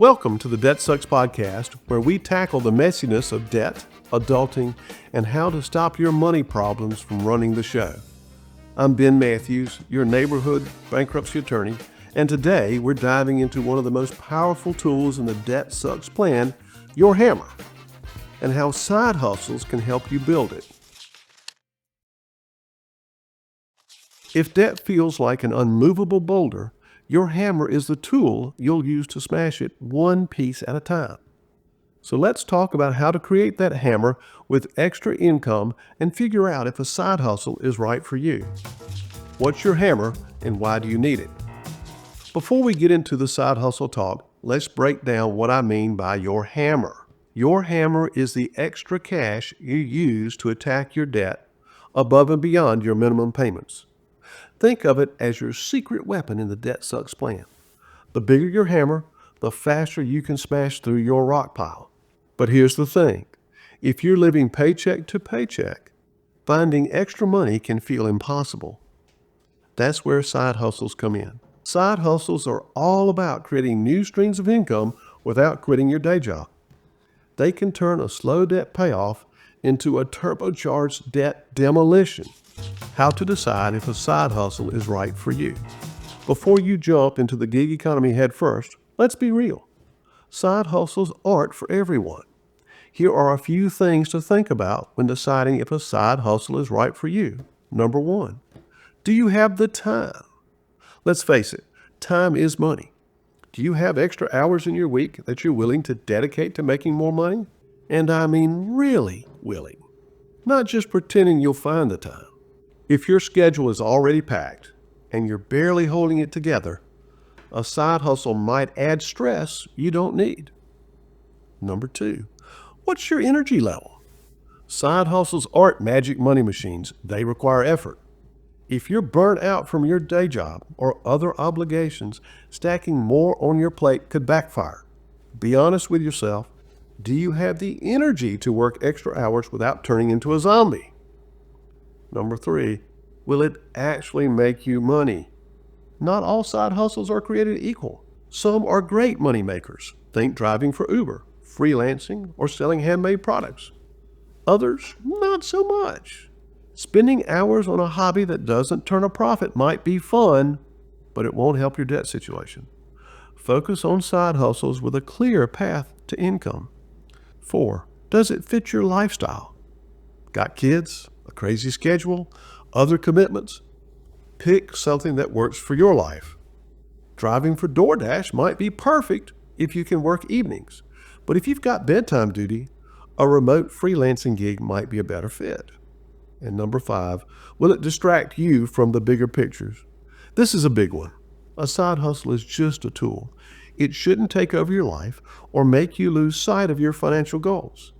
Welcome to the Debt Sucks podcast, where we tackle the messiness of debt, adulting, and how to stop your money problems from running the show. I'm Ben Matthews, your neighborhood bankruptcy attorney, and today we're diving into one of the most powerful tools in the Debt Sucks plan, your hammer, and how side hustles can help you build it. If debt feels like an unmovable boulder, your hammer is the tool you'll use to smash it one piece at a time. So let's talk about how to create that hammer with extra income and figure out if a side hustle is right for you. What's your hammer and why do you need it? Before we get into the side hustle talk, let's break down what I mean by your hammer. Your hammer is the extra cash you use to attack your debt above and beyond your minimum payments. Think of it as your secret weapon in the Debt Sucks plan. The bigger your hammer, the faster you can smash through your rock pile. But here's the thing. If you're living paycheck to paycheck, finding extra money can feel impossible. That's where side hustles come in. Side hustles are all about creating new streams of income without quitting your day job. They can turn a slow debt payoff into a turbocharged debt demolition. How to decide if a side hustle is right for you. Before you jump into the gig economy head first, let's be real. Side hustles aren't for everyone. Here are a few things to think about when deciding if a side hustle is right for you. Number one, do you have the time? Let's face it, time is money. Do you have extra hours in your week that you're willing to dedicate to making more money? And I mean really willing, not just pretending you'll find the time. If your schedule is already packed and you're barely holding it together, a side hustle might add stress you don't need. Number two, what's your energy level? Side hustles aren't magic money machines. They require effort. If you're burnt out from your day job or other obligations, stacking more on your plate could backfire. Be honest with yourself. Do you have the energy to work extra hours without turning into a zombie? Number three, will it actually make you money? Not all side hustles are created equal. Some are great money makers. Think driving for Uber, freelancing, or selling handmade products. Others, not so much. Spending hours on a hobby that doesn't turn a profit might be fun, but it won't help your debt situation. Focus on side hustles with a clear path to income. 4, does it fit your lifestyle? Got kids? A crazy schedule, other commitments? Pick something that works for your life. Driving for DoorDash might be perfect if you can work evenings, but if you've got bedtime duty, a remote freelancing gig might be a better fit. And number 5, will it distract you from the bigger pictures? This is a big one. A side hustle is just a tool. It shouldn't take over your life or make you lose sight of your financial goals.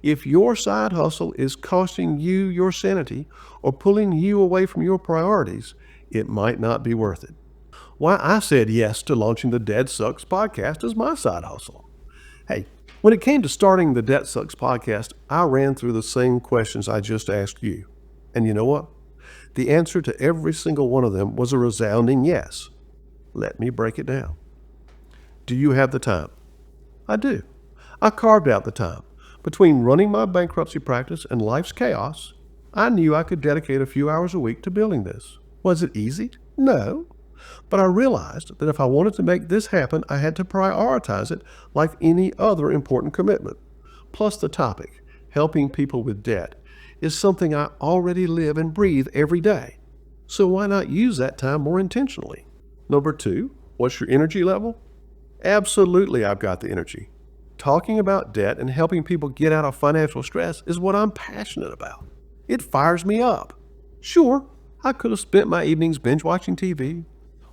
If your side hustle is costing you your sanity or pulling you away from your priorities, it might not be worth it. Why I said yes to launching the Debt Sucks podcast as my side hustle. Hey, when it came to starting the Debt Sucks podcast, I ran through the same questions I just asked you. And you know what? The answer to every single one of them was a resounding yes. Let me break it down. Do you have the time? I do. I carved out the time. Between running my bankruptcy practice and life's chaos, I knew I could dedicate a few hours a week to building this. Was it easy? No. But I realized that if I wanted to make this happen, I had to prioritize it like any other important commitment. Plus the topic, helping people with debt, is something I already live and breathe every day. So why not use that time more intentionally? Number 2, what's your energy level? Absolutely, I've got the energy. Talking about debt and helping people get out of financial stress is what I'm passionate about. It fires me up. Sure, I could have spent my evenings binge watching TV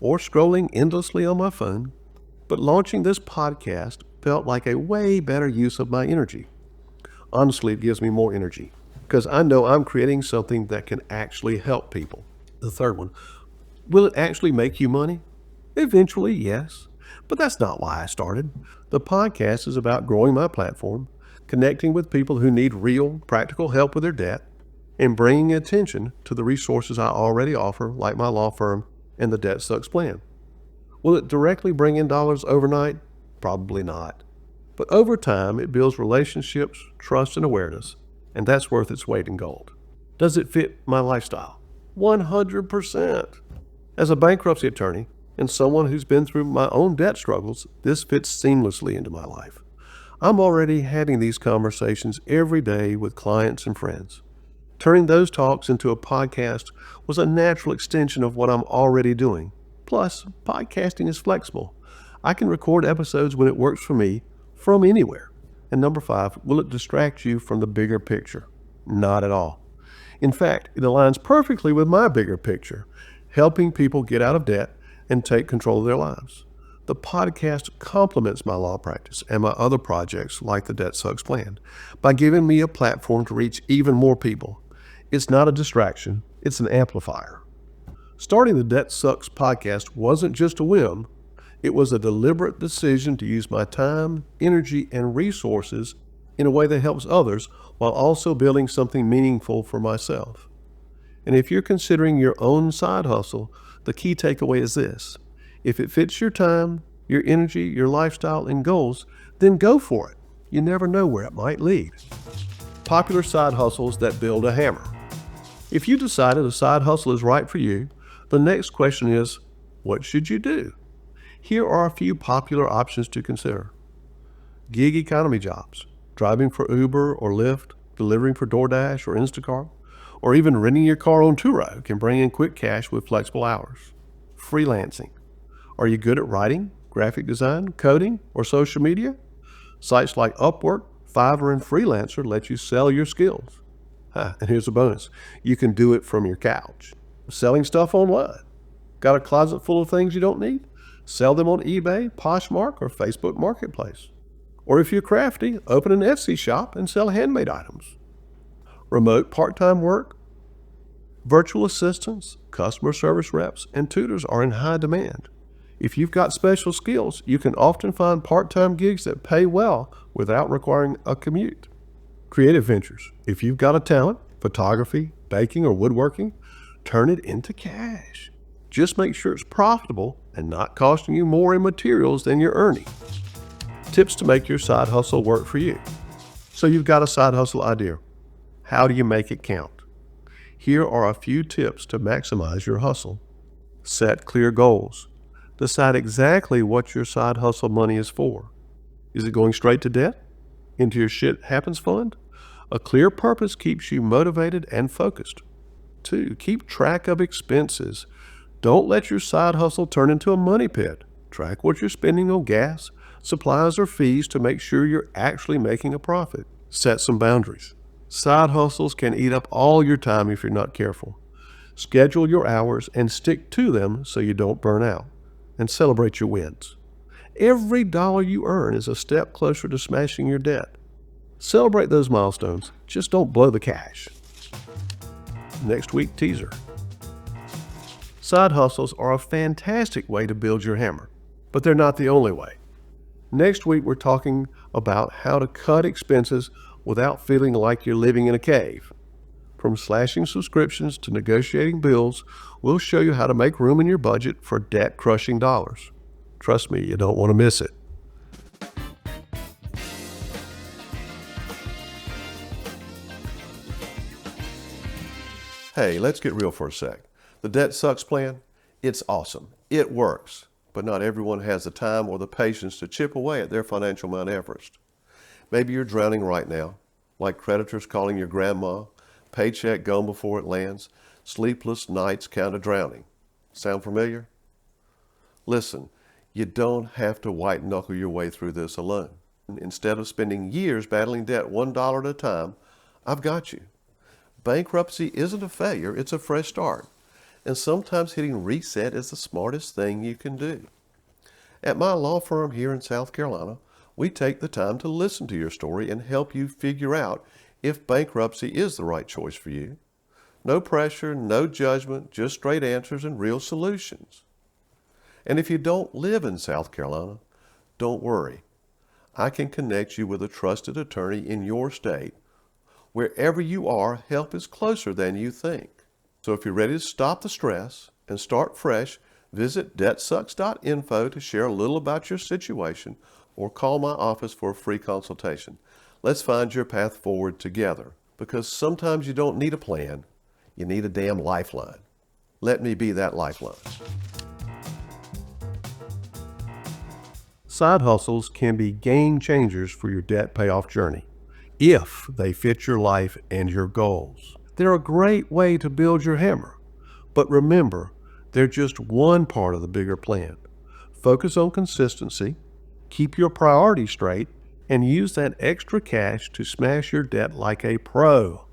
or scrolling endlessly on my phone, but launching this podcast felt like a way better use of my energy. Honestly, it gives me more energy because I know I'm creating something that can actually help people. The third one, will it actually make you money? Eventually, yes. But that's not why I started. The podcast is about growing my platform, connecting with people who need real, practical help with their debt, and bringing attention to the resources I already offer, like my law firm and the Debt Sucks plan. Will it directly bring in dollars overnight? Probably not. But over time, it builds relationships, trust, and awareness, and that's worth its weight in gold. Does it fit my lifestyle? 100%. As a bankruptcy attorney and someone who's been through my own debt struggles, this fits seamlessly into my life. I'm already having these conversations every day with clients and friends. Turning those talks into a podcast was a natural extension of what I'm already doing. Plus, podcasting is flexible. I can record episodes when it works for me from anywhere. And number 5, will it distract you from the bigger picture? Not at all. In fact, it aligns perfectly with my bigger picture, helping people get out of debt and take control of their lives. The podcast complements my law practice and my other projects like the Debt Sucks Plan by giving me a platform to reach even more people. It's not a distraction, it's an amplifier. Starting the Debt Sucks podcast wasn't just a whim. It was a deliberate decision to use my time, energy, and resources in a way that helps others while also building something meaningful for myself. And if you're considering your own side hustle, the key takeaway is this. If it fits your time, your energy, your lifestyle, and goals, then go for it. You never know where it might lead. Popular side hustles that build a hammer. If you decided a side hustle is right for you, the next question is, what should you do? Here are a few popular options to consider. Gig economy jobs, driving for Uber or Lyft, delivering for DoorDash or Instacart, or even renting your car on Turo can bring in quick cash with flexible hours. Freelancing. Are you good at writing, graphic design, coding, or social media? Sites like Upwork, Fiverr, and Freelancer let you sell your skills. And here's a bonus. You can do it from your couch. Selling stuff online. Got a closet full of things you don't need? Sell them on eBay, Poshmark, or Facebook Marketplace. Or if you're crafty, open an Etsy shop and sell handmade items. Remote part-time work. Virtual assistants, customer service reps, and tutors are in high demand. If you've got special skills, you can often find part-time gigs that pay well without requiring a commute. Creative ventures. If you've got a talent, photography, baking, or woodworking, turn it into cash. Just make sure it's profitable and not costing you more in materials than you're earning. Tips to make your side hustle work for you. So you've got a side hustle idea. How do you make it count? Here are a few tips to maximize your hustle. Set clear goals. Decide exactly what your side hustle money is for. Is it going straight to debt? Into your shit happens fund? A clear purpose keeps you motivated and focused. 2, keep track of expenses. Don't let your side hustle turn into a money pit. Track what you're spending on gas, supplies, or fees to make sure you're actually making a profit. Set some boundaries. Side hustles can eat up all your time if you're not careful. Schedule your hours and stick to them so you don't burn out. And celebrate your wins. Every dollar you earn is a step closer to smashing your debt. Celebrate those milestones, just don't blow the cash. Next week teaser. Side hustles are a fantastic way to build your hammer, but they're not the only way. Next week we're talking about how to cut expenses without feeling like you're living in a cave. From slashing subscriptions to negotiating bills, we'll show you how to make room in your budget for debt-crushing dollars. Trust me, you don't want to miss it. Hey, let's get real for a sec. The Debt Sucks Plan, it's awesome. It works, but not everyone has the time or the patience to chip away at their financial Mount Everest. Maybe you're drowning right now, like creditors calling your grandma, paycheck gone before it lands, sleepless nights count of drowning. Sound familiar? Listen, you don't have to white knuckle your way through this alone. Instead of spending years battling debt $1 at a time, I've got you. Bankruptcy isn't a failure, it's a fresh start. And sometimes hitting reset is the smartest thing you can do. At my law firm here in South Carolina, we take the time to listen to your story and help you figure out if bankruptcy is the right choice for you. No pressure, no judgment, just straight answers and real solutions. And if you don't live in South Carolina, don't worry. I can connect you with a trusted attorney in your state. Wherever you are, help is closer than you think. So if you're ready to stop the stress and start fresh, visit debtsucks.info to share a little about your situation or call my office for a free consultation. Let's find your path forward together, because sometimes you don't need a plan, you need a damn lifeline. Let me be that lifeline. Side hustles can be game changers for your debt payoff journey if they fit your life and your goals. They're a great way to build your hammer, but remember, they're just one part of the bigger plan. Focus on consistency, keep your priorities straight, and use that extra cash to smash your debt like a pro.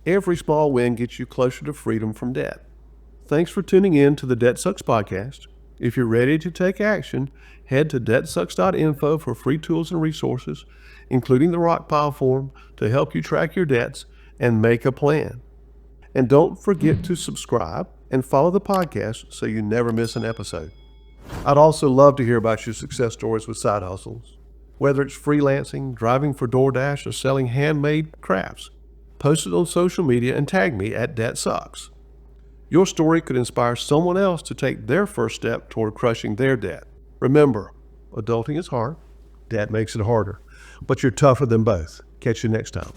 Every small win gets you closer to freedom from debt. Thanks for tuning in to the Debt Sucks podcast. If you're ready to take action, head to debtsucks.info for free tools and resources, including the Rockpile form to help you track your debts and make a plan. And don't forget to subscribe and follow the podcast so you never miss an episode. I'd also love to hear about your success stories with side hustles. Whether it's freelancing, driving for DoorDash, or selling handmade crafts, post it on social media and tag me at DebtSucks. Your story could inspire someone else to take their first step toward crushing their debt. Remember, adulting is hard, debt makes it harder, but you're tougher than both. Catch you next time.